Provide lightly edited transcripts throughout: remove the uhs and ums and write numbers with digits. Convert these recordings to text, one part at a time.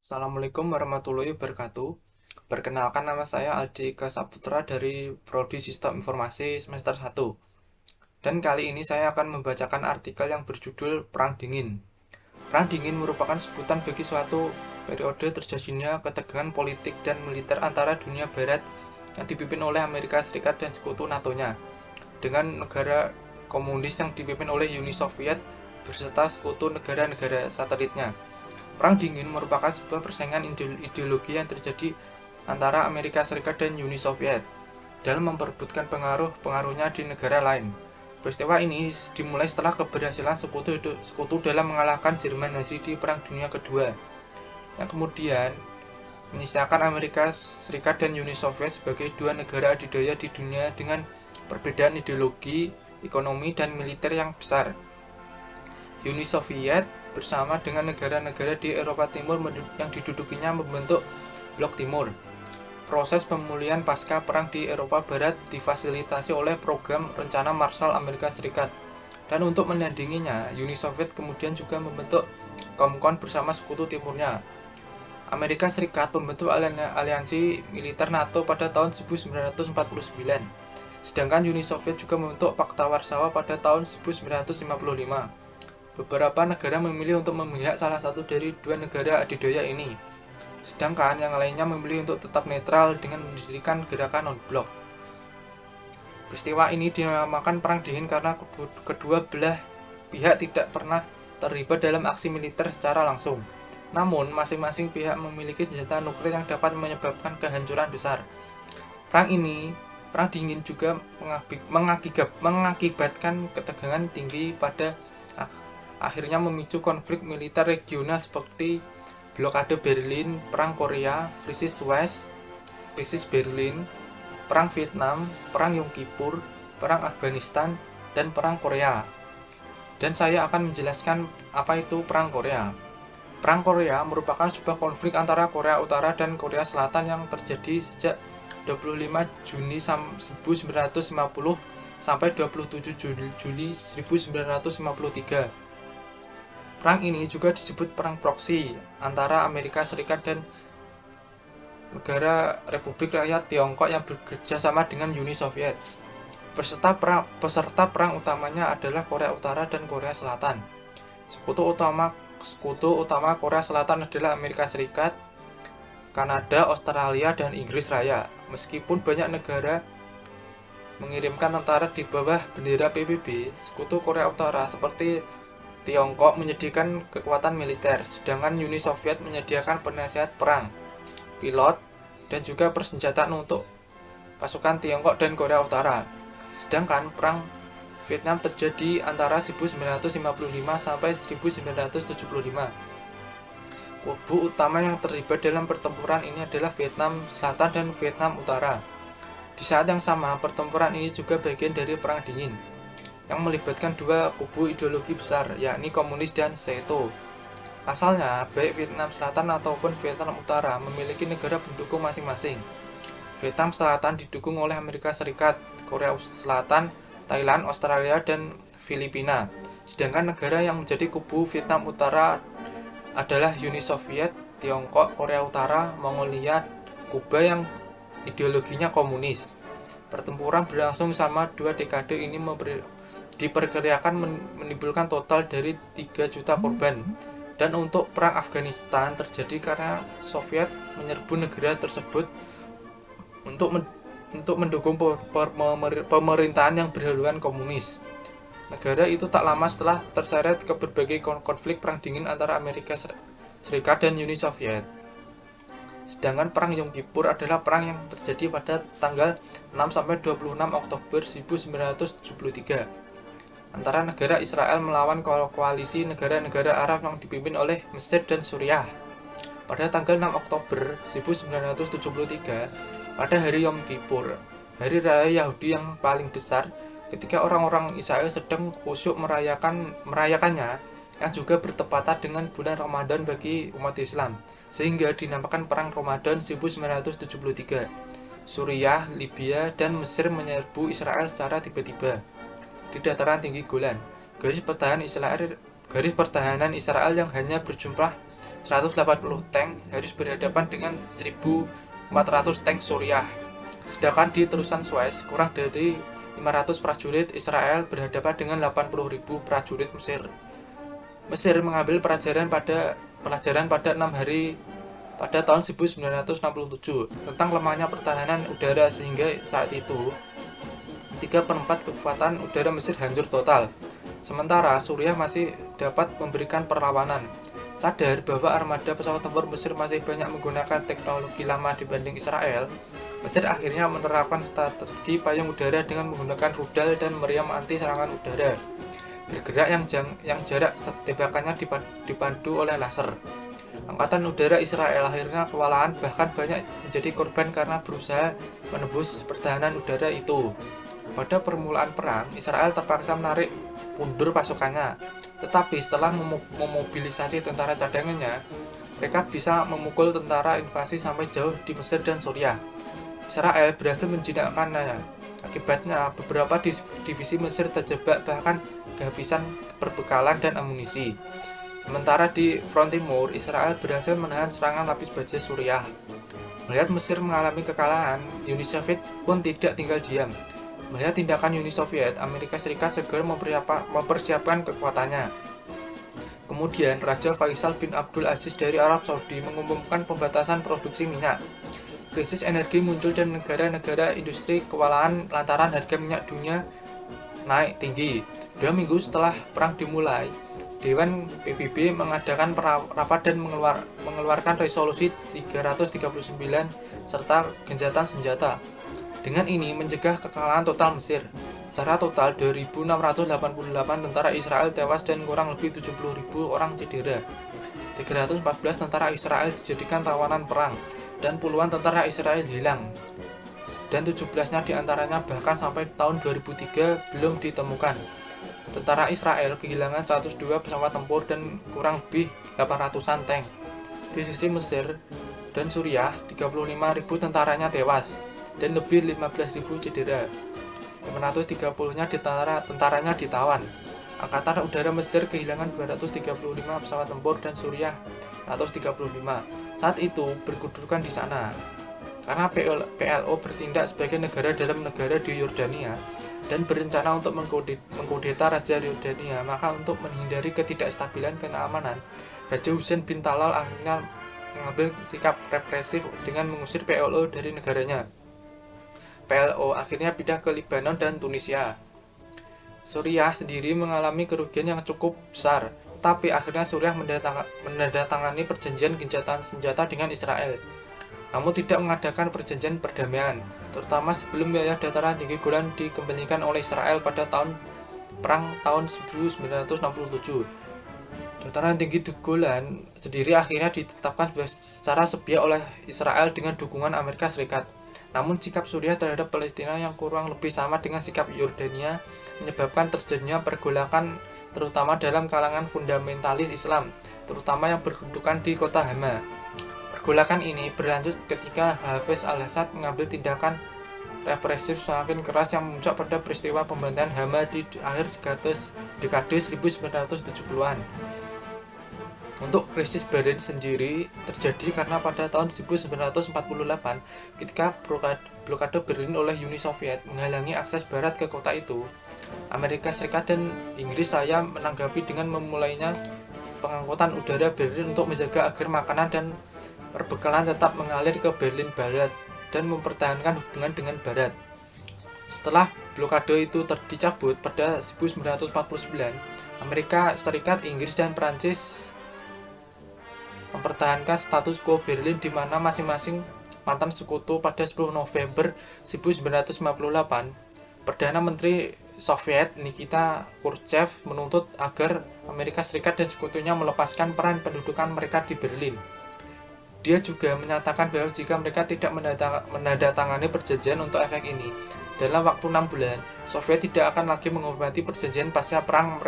Assalamualaikum warahmatullahi wabarakatuh. Perkenalkan, nama saya Aldi Eka Saputra dari Prodi Sistem Informasi semester 1. Dan kali ini saya akan membacakan artikel yang berjudul Perang Dingin. Perang Dingin merupakan sebutan bagi suatu periode terjadinya ketegangan politik dan militer antara dunia barat yang dipimpin oleh Amerika Serikat dan sekutu NATO-nya dengan negara komunis yang dipimpin oleh Uni Soviet beserta sekutu negara-negara satelitnya. Perang Dingin merupakan sebuah persaingan ideologi yang terjadi antara Amerika Serikat dan Uni Soviet dalam memperebutkan pengaruhnya di negara lain. Peristiwa ini dimulai setelah keberhasilan sekutu dalam mengalahkan Jerman Nazi di Perang Dunia Kedua, yang kemudian menyisakan Amerika Serikat dan Uni Soviet sebagai dua negara adidaya di dunia dengan perbedaan ideologi, ekonomi, dan militer yang besar. Uni Soviet bersama dengan negara-negara di Eropa Timur yang didudukinya membentuk Blok Timur. Proses pemulihan pasca perang di Eropa Barat difasilitasi oleh program rencana Marshall Amerika Serikat. Dan untuk menandinginya, Uni Soviet kemudian juga membentuk Comecon bersama sekutu timurnya. Amerika Serikat membentuk aliansi militer NATO pada tahun 1949. Sedangkan Uni Soviet juga membentuk Pakta Warsawa pada tahun 1955. Beberapa negara memilih untuk memihak salah satu dari dua negara adidaya ini, sedangkan yang lainnya memilih untuk tetap netral dengan mendirikan gerakan non-blok. Peristiwa ini dinamakan Perang Dingin karena kedua belah pihak tidak pernah terlibat dalam aksi militer secara langsung. Namun, masing-masing pihak memiliki senjata nuklir yang dapat menyebabkan kehancuran besar. Perang Dingin juga mengakibatkan ketegangan tinggi pada akhirnya memicu konflik militer regional seperti blokade Berlin, Perang Korea, krisis Suez, krisis Berlin, Perang Vietnam, Perang Yom Kippur, Perang Afghanistan, dan Perang Korea. Dan saya akan menjelaskan apa itu Perang Korea. Perang Korea merupakan sebuah konflik antara Korea Utara dan Korea Selatan yang terjadi sejak 25 Juni 1950 sampai 27 Juli 1953. Perang ini juga disebut Perang Proksi antara Amerika Serikat dan Negara Republik Rakyat Tiongkok yang bekerja sama dengan Uni Soviet. Peserta perang utamanya adalah Korea Utara dan Korea Selatan. Sekutu utama Korea Selatan adalah Amerika Serikat, Kanada, Australia, dan Inggris Raya. Meskipun banyak negara mengirimkan tentara di bawah bendera PBB, sekutu Korea Utara seperti Tiongkok menyediakan kekuatan militer, sedangkan Uni Soviet menyediakan penasihat perang, pilot, dan juga persenjataan untuk pasukan Tiongkok dan Korea Utara. Sedangkan Perang Vietnam terjadi antara 1955 sampai 1975. Kubu utama yang terlibat dalam pertempuran ini adalah Vietnam Selatan dan Vietnam Utara. Di saat yang sama, pertempuran ini juga bagian dari Perang Dingin, yang melibatkan dua kubu ideologi besar, yakni komunis dan Seto. Pasalnya, baik Vietnam Selatan ataupun Vietnam Utara memiliki negara pendukung masing-masing. Vietnam Selatan didukung oleh Amerika Serikat, Korea Selatan, Thailand, Australia, dan Filipina. Sedangkan negara yang menjadi kubu Vietnam Utara adalah Uni Soviet, Tiongkok, Korea Utara, Mongolia, Kuba yang ideologinya komunis. Pertempuran berlangsung selama 2 dekade ini diperkirakan menimbulkan total dari 3 juta korban. Dan untuk Perang Afghanistan terjadi karena Soviet menyerbu negara tersebut untuk mendukung pemerintahan yang berhaluan komunis. Negara itu tak lama setelah terseret ke berbagai konflik Perang Dingin antara Amerika Serikat dan Uni Soviet. Sedangkan Perang Yom Kippur adalah perang yang terjadi pada tanggal 6-26 Oktober 1973 antara negara Israel melawan koalisi negara-negara Arab yang dipimpin oleh Mesir dan Suriah. Pada tanggal 6 Oktober 1973, pada hari Yom Kippur, hari raya Yahudi yang paling besar, ketika orang-orang Israel sedang khusyuk merayakannya, yang juga bertepatan dengan bulan Ramadan bagi umat Islam, sehingga dinamakan Perang Ramadan 1973. Suriah, Libya, dan Mesir menyerbu Israel secara tiba-tiba di dataran tinggi Golan. Garis pertahanan Israel yang hanya berjumlah 180 tank harus berhadapan dengan 1.400 tank Suriah. Sedangkan di terusan Suez, kurang dari 500 prajurit Israel berhadapan dengan 80.000 prajurit Mesir. Mesir mengambil pelajaran pada 6 hari pada tahun 1967 tentang lemahnya pertahanan udara, sehingga saat itu 3/4 kekuatan udara Mesir hancur total. Sementara Suriah masih dapat memberikan perlawanan. Sadar bahwa armada pesawat tempur Mesir masih banyak menggunakan teknologi lama dibanding Israel, Mesir akhirnya menerapkan strategi payung udara dengan menggunakan rudal dan meriam anti serangan udara bergerak yang jarak tembakannya dipandu oleh laser. Angkatan udara Israel akhirnya kewalahan, bahkan banyak menjadi korban karena berusaha menembus pertahanan udara itu. Pada permulaan perang, Israel terpaksa menarik mundur pasukannya, tetapi setelah memobilisasi tentara cadangannya, mereka bisa memukul tentara invasi sampai jauh di Mesir dan Suriah. Israel berhasil menjinakkannya. Akibatnya, beberapa divisi Mesir terjebak bahkan kehabisan perbekalan dan amunisi. Sementara di front timur, Israel berhasil menahan serangan lapis baja Suriah. Melihat Mesir mengalami kekalahan, Uni Soviet pun tidak tinggal diam. Melihat tindakan Uni Soviet, Amerika Serikat segera mempersiapkan kekuatannya. Kemudian, Raja Faisal bin Abdul Aziz dari Arab Saudi mengumumkan pembatasan produksi minyak. Krisis energi muncul dan negara-negara industri kewalahan lantaran harga minyak dunia naik tinggi. 2 minggu setelah perang dimulai, Dewan PBB mengadakan rapat dan mengeluarkan resolusi 339 serta gencatan senjata. Dengan ini mencegah kekalahan total Mesir. Secara total 2.688 tentara Israel tewas dan kurang lebih 70.000 orang cedera. 314 tentara Israel dijadikan tawanan perang dan puluhan tentara Israel hilang. Dan 17-nya diantaranya bahkan sampai tahun 2003 belum ditemukan. Tentara Israel kehilangan 102 pesawat tempur dan kurang lebih 800-an tank. Di sisi Mesir dan Suriah, 35.000 tentaranya tewas dan lebih 15.000 cedera. 530-nya tentaranya ditawan. Angkatan udara Mesir kehilangan 235 pesawat tempur dan Suriah 135. Saat itu berkedudukan di sana. Karena PLO bertindak sebagai negara dalam negara di Yordania dan berencana untuk mengkudeta Raja Yordania, maka untuk menghindari ketidakstabilan keamanan, Raja Hussein bin Talal akhirnya mengambil sikap represif dengan mengusir PLO dari negaranya. PLO akhirnya pindah ke Lebanon dan Tunisia. Suriah sendiri mengalami kerugian yang cukup besar, tapi akhirnya Suriah menandatangani perjanjian gencatan senjata dengan Israel, namun tidak mengadakan perjanjian perdamaian, terutama sebelum wilayah dataran tinggi Golan dikembalikan oleh Israel pada perang tahun 1967. Dataran tinggi Golan sendiri akhirnya ditetapkan secara sepihak oleh Israel dengan dukungan Amerika Serikat. Namun sikap Suriah terhadap Palestina yang kurang lebih sama dengan sikap Yordania menyebabkan terjadinya pergolakan terutama dalam kalangan fundamentalis Islam, terutama yang berkedudukan di kota Hama. Pergolakan ini berlanjut ketika Hafez al-Assad mengambil tindakan represif semakin keras yang memuncak pada peristiwa pembantaian Hama di akhir dekade 1970-an. Untuk krisis Bahrain sendiri terjadi karena pada tahun 1948 ketika blokade Berlin oleh Uni Soviet menghalangi akses barat ke kota itu, Amerika Serikat dan Inggris Raya menanggapi dengan memulainya pengangkutan udara Berlin untuk menjaga agar makanan dan perbekalan tetap mengalir ke Berlin Barat dan mempertahankan hubungan dengan Barat. Setelah blokade itu dicabut pada 1949, Amerika Serikat, Inggris, dan Prancis mempertahankan status quo Berlin di mana masing-masing mantan sekutu. Pada 10 November 1958, Perdana Menteri Soviet Nikita Khrushchev menuntut agar Amerika Serikat dan sekutunya melepaskan peran pendudukan mereka di Berlin. Dia juga menyatakan bahwa jika mereka tidak menandatangani perjanjian untuk efek ini, dalam waktu 6 bulan, Soviet tidak akan lagi menghormati perjanjian pasca perang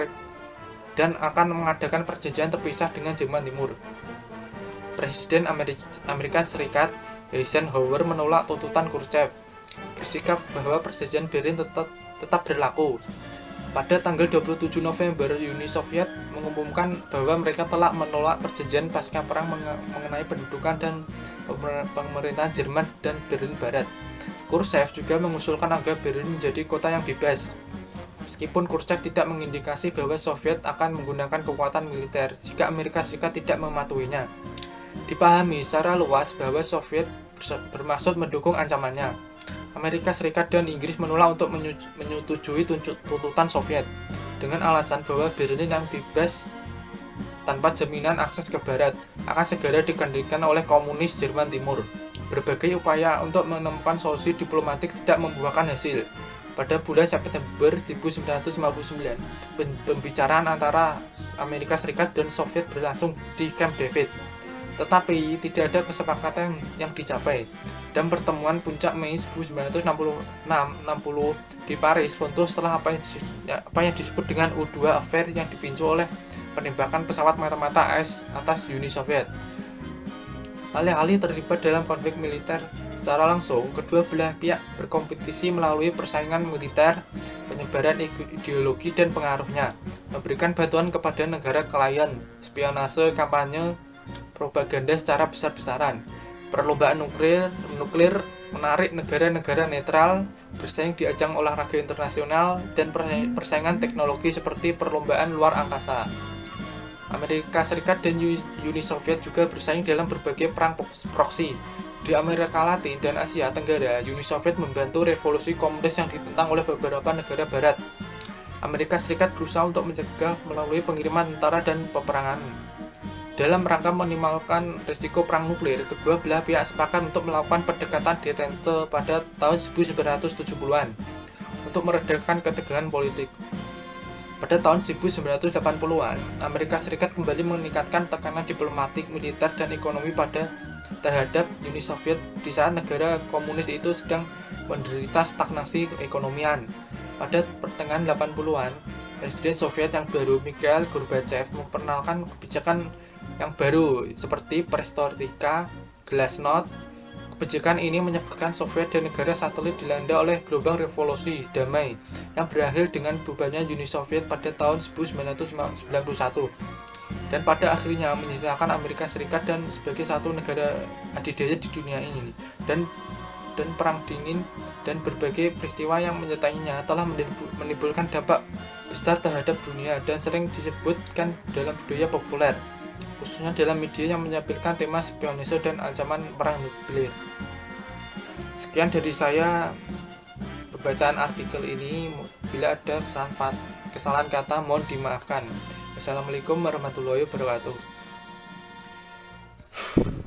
dan akan mengadakan perjanjian terpisah dengan Jerman Timur. Presiden Amerika Serikat Eisenhower menolak tuntutan Khrushchev, bersikap bahwa perjanjian Berlin tetap berlaku. Pada tanggal 27 November, Uni Soviet mengumumkan bahwa mereka telah menolak perjanjian pasca perang mengenai pendudukan dan pemerintahan Jerman dan Berlin Barat. Khrushchev juga mengusulkan agar Berlin menjadi kota yang bebas. Meskipun Khrushchev tidak mengindikasi bahwa Soviet akan menggunakan kekuatan militer jika Amerika Serikat tidak mematuhinya. Dipahami secara luas bahwa Soviet bermaksud mendukung ancamannya. Amerika Serikat dan Inggris menolak untuk menyetujui tuntutan Soviet dengan alasan bahwa Berlin yang bebas tanpa jaminan akses ke Barat akan segera digantikan oleh komunis Jerman Timur. Berbagai upaya untuk menemukan solusi diplomatik tidak membuahkan hasil. Pada bulan September 1959, pembicaraan antara Amerika Serikat dan Soviet berlangsung di Camp David. Tetapi tidak ada kesepakatan yang dicapai, dan pertemuan puncak Mei 1960 di Paris runtuh setelah apa yang disebut dengan U-2 Affair yang dipicu oleh penembakan pesawat mata-mata AS atas Uni Soviet. Alih-alih terlibat dalam konflik militer secara langsung, kedua belah pihak berkompetisi melalui persaingan militer, penyebaran ideologi dan pengaruhnya, memberikan bantuan kepada negara klien, spionase, kampanye, propaganda secara besar-besaran, perlombaan nuklir menarik negara-negara netral bersaing di ajang olahraga internasional, dan persaingan teknologi seperti perlombaan luar angkasa. Amerika Serikat dan Uni Soviet juga bersaing dalam berbagai perang proksi. Di Amerika Latin dan Asia Tenggara, Uni Soviet membantu revolusi komunis yang ditentang oleh beberapa negara barat. Amerika Serikat berusaha untuk mencegah melalui pengiriman tentara dan peperangan. Dalam rangka meminimalkan risiko perang nuklir, kedua belah pihak sepakat untuk melakukan pendekatan detente pada tahun 1970-an untuk meredakan ketegangan politik. Pada tahun 1980-an, Amerika Serikat kembali meningkatkan tekanan diplomatik, militer, dan ekonomi terhadap Uni Soviet di saat negara komunis itu sedang menderita stagnasi keekonomian. Pada pertengahan 80-an, Presiden Soviet yang baru, Mikhail Gorbachev, memperkenalkan kebijakan yang baru seperti Perestroika, Glasnost. Kebijakan ini menyebabkan Soviet dan negara satelit dilanda oleh gelombang revolusi damai yang berakhir dengan bubarnya Uni Soviet pada tahun 1991 dan pada akhirnya menyisakan Amerika Serikat dan sebagai satu negara adidaya di dunia ini. Dan Perang Dingin dan berbagai peristiwa yang menyertainya telah menimbulkan dampak besar terhadap dunia dan sering disebutkan dalam budaya populer, khususnya dalam media yang menampilkan tema spionase dan ancaman perang nuklir. Sekian dari saya pembacaan artikel ini. Bila ada kesalahan kata mohon dimaafkan. Assalamualaikum warahmatullahi wabarakatuh.